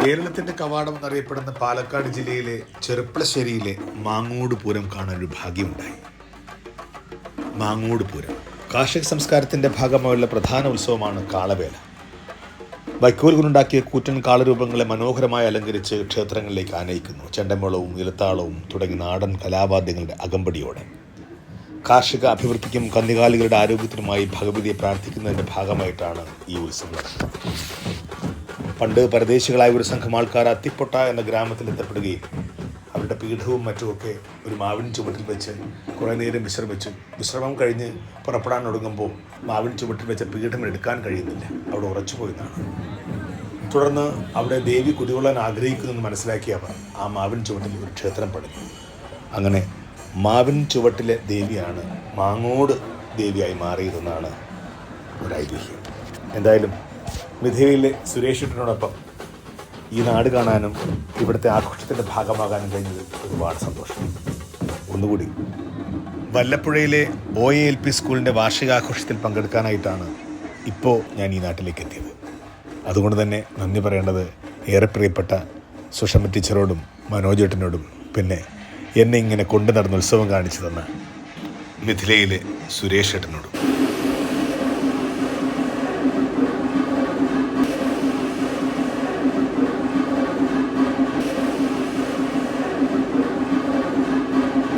കേരളത്തിന്റെ കവാടം എന്നറിയപ്പെടുന്ന പാലക്കാട് ജില്ലയിലെ ചെറുപ്പളശ്ശേരിയിലെ മാങ്ങോട് പൂരം കാണാൻ ഒരു ഭാഗ്യമുണ്ടായി. മാങ്ങോട് പൂരം കാർഷിക സംസ്കാരത്തിന്റെ ഭാഗമായുള്ള പ്രധാന ഉത്സവമാണ് കാളവേല. വൈക്കോൽ കൊണ്ടുണ്ടാക്കിയ കൂറ്റൻ കാളരൂപങ്ങളെ മനോഹരമായി അലങ്കരിച്ച് ക്ഷേത്രങ്ങളിലേക്ക് ആനയിക്കുന്നു. ചെണ്ടമേളവും ഇലത്താളവും തുടങ്ങി നാടൻ കലാവാദ്യങ്ങളുടെ അകമ്പടിയോടെ കാർഷിക അഭിവൃദ്ധിക്കും കന്നുകാലികളുടെ ആരോഗ്യത്തിനുമായി ഭഗവതിയെ പ്രാർത്ഥിക്കുന്നതിൻ്റെ ഭാഗമായിട്ടാണ് ഈ ഉത്സവം നടക്കുന്നത്. പണ്ട് പരദേശികളായ ഒരു സംഘം ആൾക്കാർ അത്തിപ്പൊട്ട എന്ന ഗ്രാമത്തിൽ എത്തപ്പെടുകയും അവരുടെ പീഠവും മറ്റുമൊക്കെ ഒരു മാവിൻ ചുവട്ടിൽ വെച്ച് കുറേ നേരം വിശ്രമം കഴിഞ്ഞ് പുറപ്പെടാൻ തുടങ്ങുമ്പോൾ മാവിൻ ചുവട്ടിൽ വെച്ച പീഠം എടുക്കാൻ കഴിയുന്നില്ല, അവിടെ ഉറച്ചുപോയെന്നാണ്. തുടർന്ന് അവിടെ ദേവി കുടികൊള്ളാൻ ആഗ്രഹിക്കുന്നെന്ന് മനസ്സിലാക്കിയവർ ആ മാവിൻ ചുവട്ടിൽ ഒരു ക്ഷേത്രം പണിതു. അങ്ങനെ മാവിൻ ചുവട്ടിലെ ദേവിയാണ് മാങ്ങോട് ദേവിയായി മാറിയതെന്നാണ് ഒരു ഐതിഹ്യം. എന്തായാലും മിഥിലയിലെ സുരേഷ് ഏട്ടനോടൊപ്പം ഈ നാട് കാണാനും ഇവിടുത്തെ ആഘോഷത്തിൻ്റെ ഭാഗമാകാനും കഴിഞ്ഞത് ഒരുപാട് സന്തോഷം. ഒന്നുകൂടി വല്ലപ്പുഴയിലെ OALP സ്കൂളിൻ്റെ വാർഷികാഘോഷത്തിൽ പങ്കെടുക്കാനായിട്ടാണ് ഇപ്പോൾ ഞാൻ ഈ നാട്ടിലേക്ക് എത്തിയത്. അതുകൊണ്ട് തന്നെ നന്ദി പറയേണ്ടത് ഏറെ പ്രിയപ്പെട്ട സുഷമ ടീച്ചറോടും മനോജേട്ടനോടും പിന്നെ എന്നെ ഇങ്ങനെ കൊണ്ടു നടന്ന് ഉത്സവം കാണിച്ചു തന്ന മിഥിലയിലെ സുരേഷ് ഏട്ടനോടും.